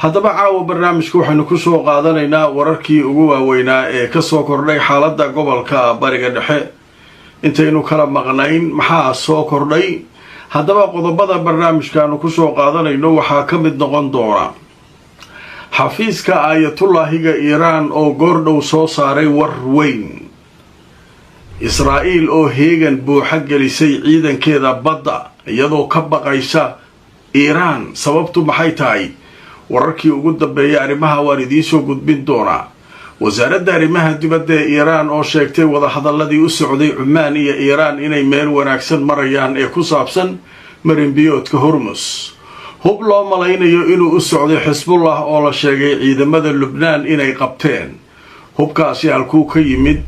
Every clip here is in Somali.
haddaba caawa barnaamijka waxaynu ku soo qaadanaynaa wararkii ugu waaweynaa ee ka soo kordhay xaaladda gobolka bariga dhexe intaynu kala maqnayn maxaa soo kordhay. haddaba qodobada barnaamijkaanu ku soo qaadanayno waxaa ka mid noqon doona xafiiska aayatullaahiga iiraan oo goordhow soo saaray war weyn, israa'iil oo heegan buuxa gelisay ciidankeeda badda iyadoo ka baqaysa iiraan. sababtu maxay tahay? wararkii ugu dambeeyay arrimaha waan idiin soo gudbin doonaa. wasaaradda arrimaha dibadda ee iiraan oo sheegtay wadahadaladii u socday cumaan iyo iiraan inay meel wanaagsan marayaan ee ku saabsan marinbiyoodka hormus. hub loo malaynayo inuu u socday xisbullah oo la sheegay ciidamada lubnaan inay qabteen. hubkaasi halkuu ka yimid,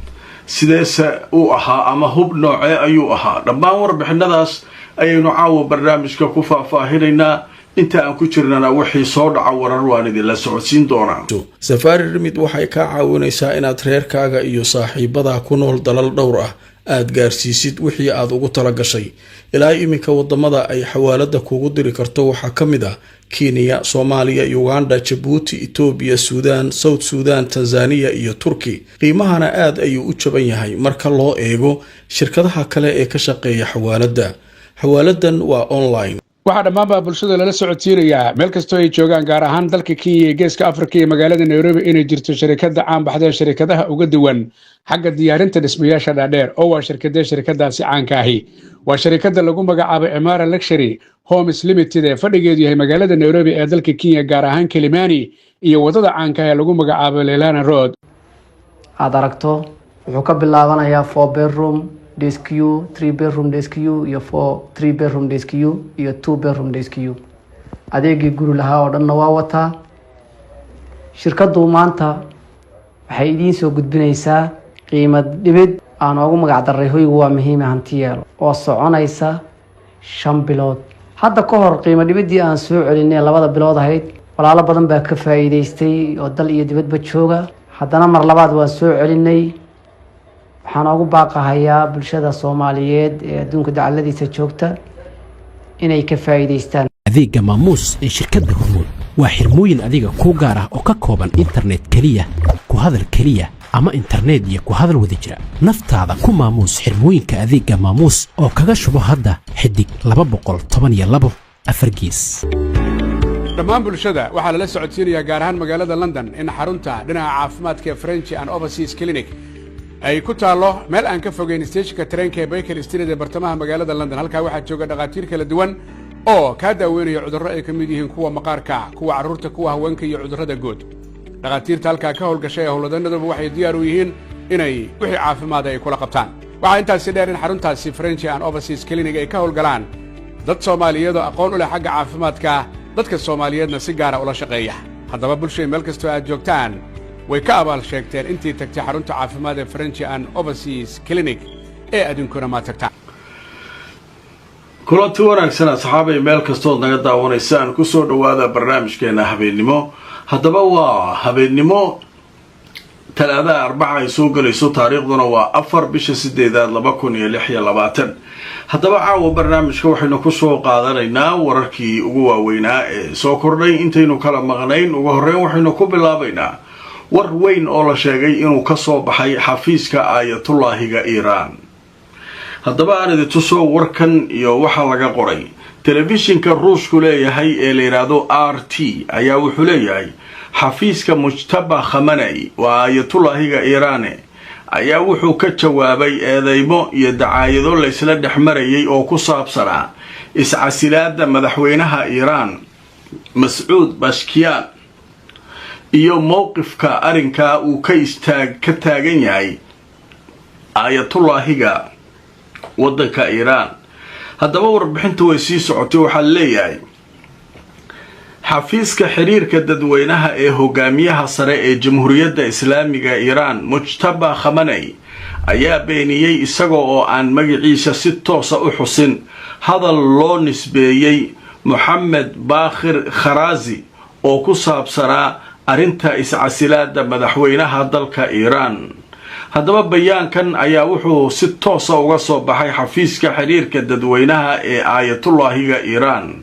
sideese uu ahaa, ama hub noocee ayuu ahaa? dhammaan warbixinadaas ayaynu caawa barnaamijka ku faahfaahinaynaa. inta aan ku jirnana wixii soo dhaca warar waan idinla socodsiin doonaa. safaari rimid waxay kaa caawinaysaa inaad reerkaaga iyo saaxiibadaa ku nool dalal dhowr ah aad gaarsiisid wixii aad ugu tala gashay. ilaa iminka wadamada ay xawaalada kugu diri karto waxaa ka mid ah Kenya, Soomaaliya, Uganda, Djibouti, Ethiopia, Suudaan, South Sudan, Tanzania iyo Turki. qiimahana aad ayuu u jaban yahay marka loo eego shirkadaha kale ee ka shaqeeya xawaalada. xawaaladan waa online. waxaa dhammaanba bulshada lala socodsiinayaa meel kastoo ay joogaan, gaar ahaan dalka Kenya iyo geeska Afrika iyo magaalada Nairobi, inay jirto shirkadda caan baxday shirkadaha uga duwan xagga diyaarinta dhismayaasha dhaadheer. oo waa shirkadaasi caanka ahi waa shirkadda lagu magacaabo Emara Luxury Homes Limited ee fadhigeedu yahay magaalada Nairobi ee dalka Kenya, gaar ahaan Kilimani iyo wadada caanka ee lagu magacaabo Leilani Road. aad aragto wuxuu ka bilaabanayaa 4 bedroom DSQ, 3 bedroom DSQ iyo 3 bedroom DSQ iyo 2 bedroom DSQ. adeegii guri lahaa oo dhanna waa wataa. shirkaddu maanta waxay idiin soo gudbinaysaa qiimo dhibid aan ugu magac daray hoygu waa muhiim hantiyeel oo soconaysa 5 bilood. hadda ka hor qiimo dhibidii aan soo celinay 2 bilood ahayd, walaalo badan baa ka faa'iideystay oo dal iyo dibadba jooga. haddana mar labaad waan soo celinay. waxaan ugu baaqahayaa bulshada Soomaaliyeed ee adduunka dacaladiisa joogta inay ka faa'iideystaan adeegga maamuus ee shirkadda Hormuud. waa xirmooyin adiga ku gaar ah oo ka kooban internet kaliya, ku hadal kaliya, ama internet iyo ku hadal wada jira. naftaada ku maamuus xirmooyinka adeegga maamuus oo kaga shubo hadda xidig 212 4 gees. dhammaan bulshada waxaa lala socodsiinayaa gaar ahaan magaalada London in xarunta dhinaca caafimaadka ee French and Overseas Clinic ay ku taalo meel aan ka fogeyn stationka tareenka ee Baker Street ee bartamaha magaalada London. halkaa waxaa jooga dhaqaatiir kala duwan oo ka daaweynaya cudurro ay ka mid yihiin kuwa maqaarka, kuwa carruurta, kuwa haweenka iyo cudurrada guud. dhaqaatiirta halkaa ka howlgashay ee howlwadanaduba waxay diyaar u yihiin inay wixii caafimaad ay kula qabtaan. waxaa intaasi dheer in xaruntaasi French and Overseas Clinic ay ka howlgalaan dad Soomaaliyeed oo aqoon u leh xagga caafimaadka, dadka Soomaaliyeedna si gaara ula shaqeeya. haddaba bulshada meel kastoo aad joogtaan way ka abaal sheegteen intii tagtay xarunta caafimaad ee French and Overseas Clinic ee adinkuna ma tagtaan. kulanti wanaagsan asxaabay meel kastoo naga daawanaysaan ku soo dhawaada barnaamijkeena habeennimo. haddaba waa habeennimo talaada Arbaca ay soo galayso, taariikhduna waa 4/8/2026. haddaba caawa barnaamijka waxaynu ku soo qaadanaynaa wararkii ugu waaweynaa ee soo kordhay intaynu kala maqnayn. ugu horreyn waxaynu ku bilaabaynaa war weyn oo la sheegay inuu ka soo baxay xafiiska aayatullaahiga iiraan. haddaba aan idin tuso warkan iyo waxa laga qoray. telefishinka ruushku leeyahay ee la yiraahdo RT ayaa wuxuu leeyahay xafiiska Mujtaba Khamenei waa aayatullaahiga iiraan ayaa wuxuu ka jawaabay eedeymo iyo dacaayado la isla dhexmarayay oo ku saabsanaa iscasilaada madaxweynaha Iiraan Mas'uud Pezeshkian iyo mowqifka arrinka uu ka taagan yahay aayatullaahiga waddanka Iiraan. haddaba warbixintu way sii socotay. waxaa leeyahay xafiiska xiriirka dadweynaha ee hogaamiyaha sare ee Jamhuuriyadda Islaamiga Iiraan Mujtaba Khamenei ayaa beeniyay isagoo oo aan magaciisa si toos ah u xusin hadal loo nisbeeyay Mohammed Baqir Kharazi oo ku saabsanaa arrinta iscasilaada madaxweynaha dalka Iiraan. haddaba bayaankan ayaa wuxuu si toos ah uga soo baxay xafiiska xiriirka dadweynaha ee aayatullaahiga Iiraan.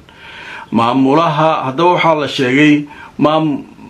maamulaha haddaba waxaa la sheegay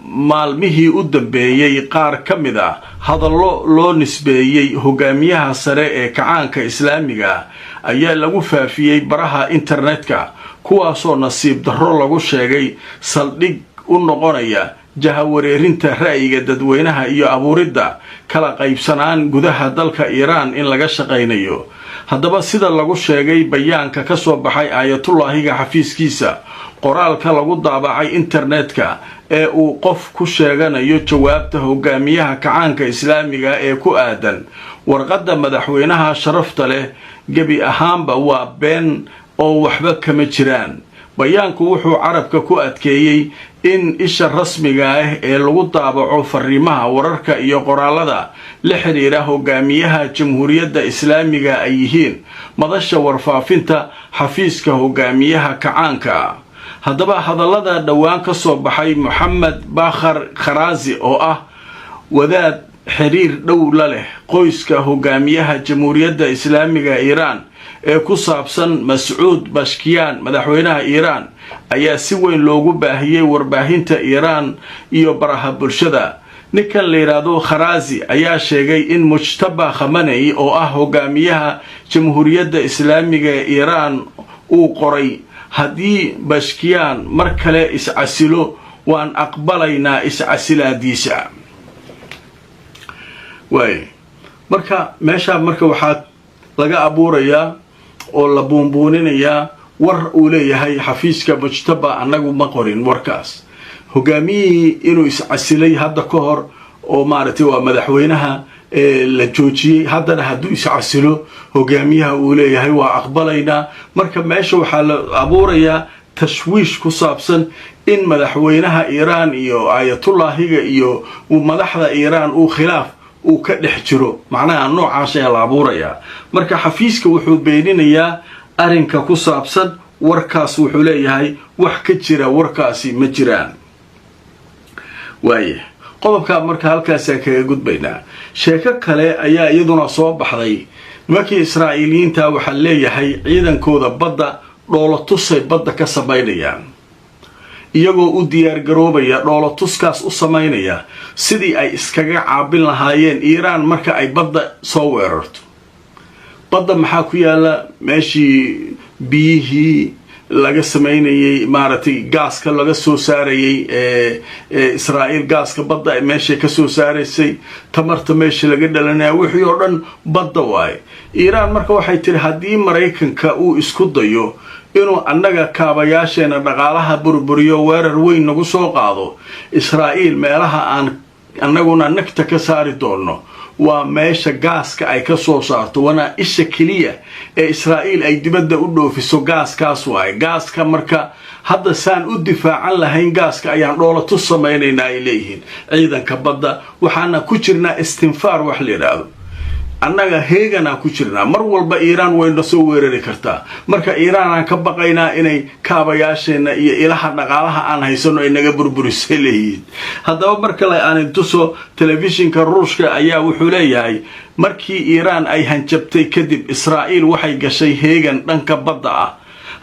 maalmihii u dambeeyey qaar ka mid a hadallo loo nisbeeyey hogaamiyaha sare ee kacaanka islaamiga ayaa lagu faafiyey baraha internetka kuwaasoo nasiib darro lagu sheegay saldhig u noqonaya jahawareerinta ra'yiga dadweynaha iyo abuuridda kala qaybsanaan gudaha dalka iiraan in laga shaqaynayo haddaba sida lagu sheegay bayaanka ka soo baxay aayatullaahiga xafiiskiisa qoraalka lagu daabacay internetka ee uu qof ku sheeganayo jawaabta hogaamiyaha kacaanka islaamiga ee ku aadan warqadda madaxweynaha sharafta leh gebi ahaanba waa been oo waxba kama jiraan bayaanku wuxuu carabka ku adkeeyey in isha rasmiga ah ee lagu daabaco fariimaha wararka iyo qoraalada la xiriira hogaamiyaha jamhuuriyadda islaamiga ay yihiin madasha warfaafinta xafiiska hogaamiyaha kacaanka haddaba hadallada dhowaan ka soo baxay moxamed bakhar kharaazi oo ah wadaad xiriir dhow la leh qoyska hogaamiyaha jamhuuriyadda islaamiga iiraan ee ku saabsan mascuud bashkiyaan madaxweynaha iiraan ayaa si weyn loogu baahiyey warbaahinta iiraan iyo baraha bulshada ninkan la yidhaahdo kharaazi ayaa sheegay in mujtaba khamenei oo ah hogaamiyaha jamhuuriyadda islaamiga ee iiraan uu qoray haddii bashkiyaan mar kale iscasilo waan aqbalaynaa iscasilaadiisa waay marka meeshaa marka waxaa laga abuurayaa oo la buunbuuninayaa war uu leeyahay xafiiska mujtaba annagu ma qorin warkaas hogaamiyihii inuu iscasilay hadda ka hor oo maaragtay waa madaxweynaha la joojiyey haddana hadduu iscasilo hogaamiyaha uu leeyahay waa aqbalaynaa marka meesha waxaa la abuurayaa tashwiish ku saabsan in madaxweynaha iiraan iyo aayatullaahiga iyo madaxda iiraan uu khilaaf uu ka dhex jiro macnaha noocaas ayaa la abuurayaa marka xafiiska wuxuu beeninayaa arrinka ku saabsan warkaas wuxuu leeyahay wax ka jira warkaasi ma jiraan waaye qodobkaa marka halkaasaan kaga gudbaynaa sheeko kale ayaa iyaduna soo baxday nimankii israa'iiliyiinta waxaa leeyahay ciidankooda badda dhoolotusay badda ka samaynayaan iyagoo u diyaargaroobaya dhoolotuskaas u samaynaya sidii ay iskaga caabin lahaayeen iiraan marka ay badda soo weerarto badda maxaa ku yaala meeshii biyihii laga samaynayay maaragtay gaaska laga soo saarayay israa'iil gaaska badda meeshay ka soo saaraysay tamarta meesha laga dhalanaya wixii oo dhan badda waaye iiraan marka waxay tiri haddii maraykanka uu isku dayo inuu annaga kaabayaasheena dhaqaalaha burburiyo weerar weyn nagu soo qaado israa'iil meelaha aan annaguna nagta ka saari doonno waa meesha gaaska ay ka soo saarto waana isha keliya ee israa'iil ay dibadda u dhoofiso gaaskaas waaye gaaska marka hadda saan u difaacan lahayn gaaska ayaan dhoolatu samaynaynaa ay leeyihiin ciidanka badda waxaana ku jirnaa istinfaar wax la yidhaahdo annaga heeganaa ku jirnaa mar walba iiraan wayna soo weerari kartaa marka iiraan aan ka baqaynaa inay kaabayaasheenna iyo ilaha dhaqaalaha aan haysano ay naga burburisay leeyihiin haddaba mar kale aan intuso telefishinka ruushka ayaa wuxuu leeyahay markii iiraan ay hanjabtay kadib israa'iil waxay gashay heegan dhanka badda ah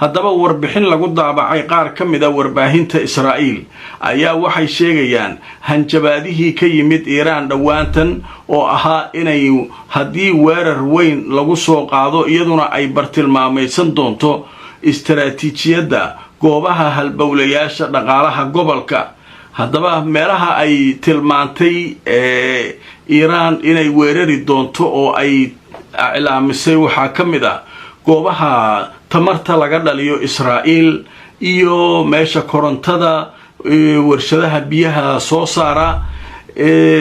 haddaba warbixin lagu daabacay qaar ka mid a warbaahinta israa'iil ayaa waxay sheegayaan hanjabaadihii ka yimid iiraan dhowaantan oo ahaa inay haddii weerar weyn lagu soo qaado iyaduna ay bartilmaamaysan doonto istaraatiijiyadda goobaha halbowlayaasha dhaqaalaha gobolka haddaba meelaha ay tilmaantay iiraan inay weerari doonto oo ay iclaamisay waxaa ka mid a goobaha tamarta laga dhaliyo israa'iil iyo meesha korontada warshadaha biyaha soo saara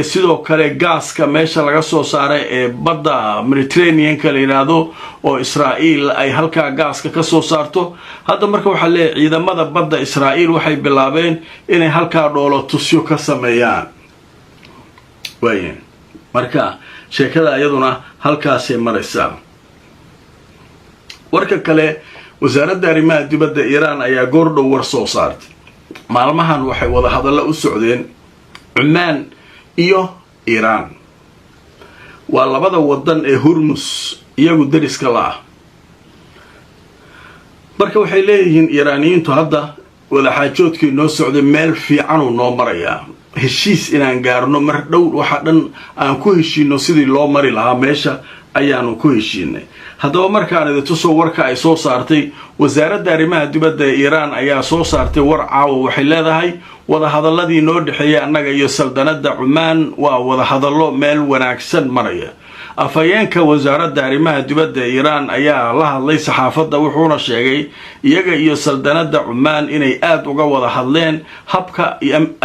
sidoo kale gaaska meesha laga soo saara ee badda mediterraneanka la yidhaahdo oo israa'iil ay halkaa gaaska ka soo saarto hadda marka waxaa leeyahay ciidamada badda israa'iil waxay bilaabeen inay halkaa dhoolotusyo ka sameeyaan waaya marka sheekada iyaduna halkaasay maraysaa warka kale wasaaradda arrimaha dibadda iiraan ayaa goordhow war soo saartay maalmahan waxay wada hadallo u socdeen cumaan iyo iiraan waa labada wadan ee hurmus iyagu dariska la ah marka waxay leeyihiin iiraaniyiintu hadda wadaxaajoodkii noo socday meel fiicanuu noo marayaa heshiis inaan gaarno mar dhow waxa dhan aan ku heshiino sidii loo mari lahaa meesha ayaanu ku heshiinay haddaba markaan idintusoo warka ay soo saartay wasaaradda arrimaha dibadda ee iiraan ayaa soo saartay war caawa waxay leedahay wadahadalladii noo dhexeeyay annaga iyo saldanadda cumaan waa wadahadallo meel wanaagsan maraya afhayeenka wasaaradda arrimaha dibadda ee iiraan ayaa la hadlay saxaafadda wuxuuna sheegay iyaga iyo saldanadda cumaan inay aad uga wada hadleen habka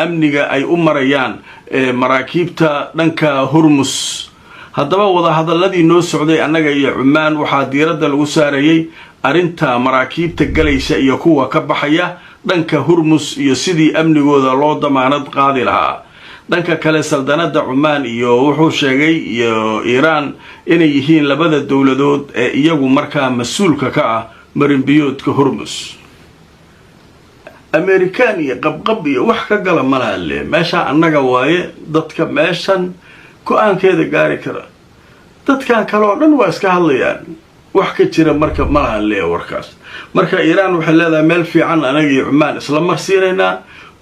amniga ay u marayaan maraakiibta dhanka hormus haddaba wadahadalladii noo socday annaga iyo cumaan waxaa diiradda lagu saarayay arrinta maraakiibta galaysa iyo kuwa ka baxaya dhanka hormus iyo sidii amnigooda loo damaanad qaadi lahaa dhanka kale saldanadda cumaan iyo wuxuu sheegay iyo iiraan inay yihiin labada dowladood ee iyagu markaa mas-uulka ka ah marinbiyoodka hormus amerikaan iyo qabqab iyo wax ka gala malahalle meesha annaga waaye dadka meeshan go-aankeeda gaari kara dadkan kale oo dhan waa iska hadlayaan wax ka jira marka malahalle warkaas marka iiraan waxay leedahay meel fiican anaga iyo cumaan isla marsiinaynaa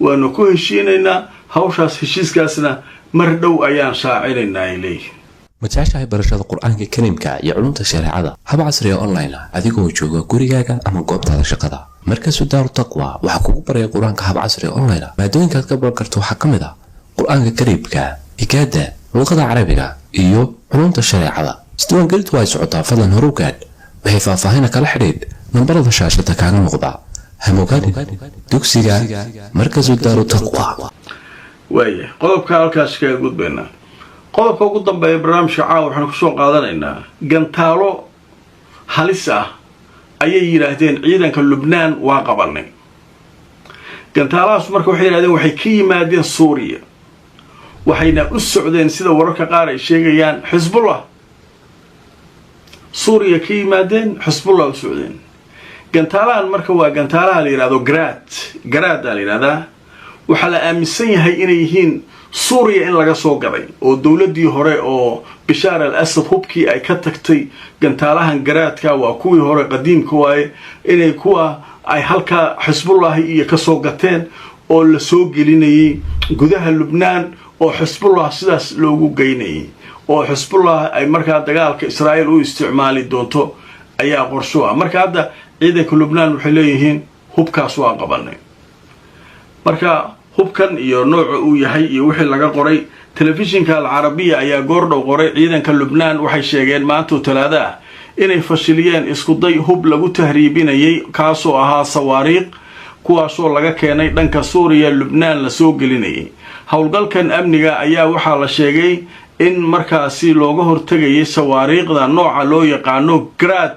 waanu ku heshiinaynaa hawshaas heshiiskaasna mar dhow ayaan shaacinaynaa ay leeyihin ma jeceshahay barashada qur-aanka kariimka iyo culumta shareecada hab casriya online ah adigoo jooga gurigaaga ama goobtaada shaqada markasu daaru taqwa waxaa kugu baraya qur-aanka hab casriya online ah maadooyinkaad ka baran karto waxaa ka mid ah qur-aanka kariimka higaada luqada carabiga iyo culumta shareecada isdiiwaangelintu ay socotaa fadlan horugaad waxay faahfaahina kala xidhiidh nambarada shaashada kaaga muuqda hamogaadi dugsiga markasu daaru taqwa waaya qodobka halkaas kaga gudbaynaa qodobka ugu dambeeya barnaamijka caawa waxaanu kusoo qaadanaynaa gantaalo halis ah ayay yidhaahdeen ciidanka lubnaan waa qabanay gantaalahaas marka waxay yidhahdeen waxay ka yimaadeen suuriya waxayna u socdeen sida wararka qaar ay sheegayaan xisbullah suuriya ka yimaadeen xisbullah u socdeen gantaalahan marka waa gantaalaha la yidhahdo garaadaa la yidhahdaa waxaa la aaminsan yahay inay yihiin suuriya in laga soo gaday oo dowladdii hore oo bishaar al asad hubkii ay ka tagtay gantaalahan garaadka waa kuwii hore qadiimka waaye inay kuwa ay halkaa xisbullahi iyo ka soo gateen oo la soo gelinayay gudaha lubnaan oo xisbullah sidaas loogu geynayay oo xisbullah ay markaa dagaalka israa'iil u isticmaali doonto ayaa qorsho ah marka hadda ciidanka lubnaan waxay leeyihiin hubkaas waa qabanay marka hubkan iyo nooca uu yahay iyo wixii laga qoray telefishinka alcarabiya ayaa goordhow qoray ciidanka lubnaan waxay sheegeen maantuu talaada ah inay fashiliyeen iskuday hub lagu tahriibinayay kaasoo ahaa sawaariiq kuwaasoo laga keenay dhanka suuriya lubnaan la soo gelinayay howlgalkan amniga ayaa waxaa la sheegay in markaasi looga hortegayay sawaariiqda nooca loo yaqaano grad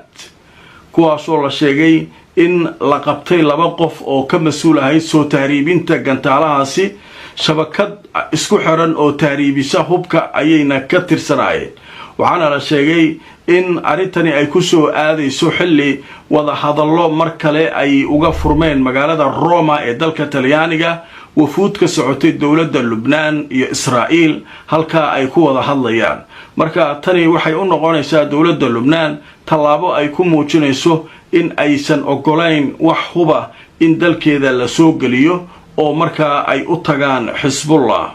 kuwaasoo la sheegay in la qabtay 2 qof oo ka mas-uul ahayd soo tahriibinta gantaalahaasi shabakad isku xiran oo tahriibisa hubka ayayna ka tirsanaayeen waxaana la sheegay in arrintani ay ku soo aadayso xilli wada hadallo mar kale ay uga furmeen magaalada Roma ee dalka Talyaaniga wafuud ka socotay dowladda Lubnaan iyo Israa'iil halka ay ku wada hadlayaan marka tani waxay u noqonaysaa dowladda Lubnaan tallaabo ay ku muujinayso in aysan ogolayn wax huba in dalkeeda la soo geliyo oo markaa ay u tagaan xisbullah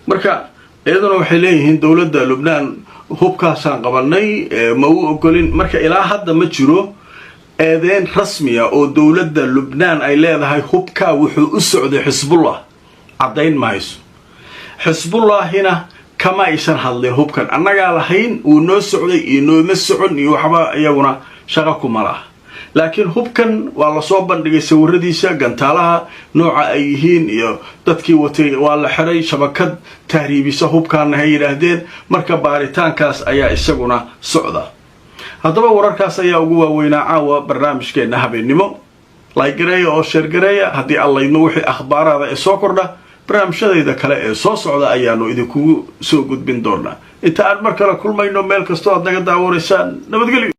marka iyaduna waxay leeyihiin dowladda lubnaan hubkaasaan qabanay ma u ogolin marka ilaa hadda ma jiro eedeyn rasmiya oo dowladda lubnaan ay leedahay hubkaa wuxuu u socday xisbullah caddayn mahayso xisbullahina kama aysan hadleen hubkan annagaa lahayn wuu noo socday iyo nooma socon iyo waxba iyaguna shaqo kuma laha laakiin hubkan waa lasoo bandhigay sawiradiisa gantaalaha nooca ay yihiin iyo dadkii watay waa la xiray shabakad tahriibisa hubkaana hay yidhaahdeen marka baaritaankaas ayaa isaguna socda haddaba wararkaas ayaa ugu waaweynaa caawa barnaamijkeenna habeennimo laygareeya oo sheergareeya haddii allaydno wixii akhbaaraada ee soo kordha barnaamijyadayda kale ee soo socda ayaanu idinkugu soo gudbin doonaa inta aan mar kale kulmayno meel kastoo aad naga daawanaysaan nabadgelyo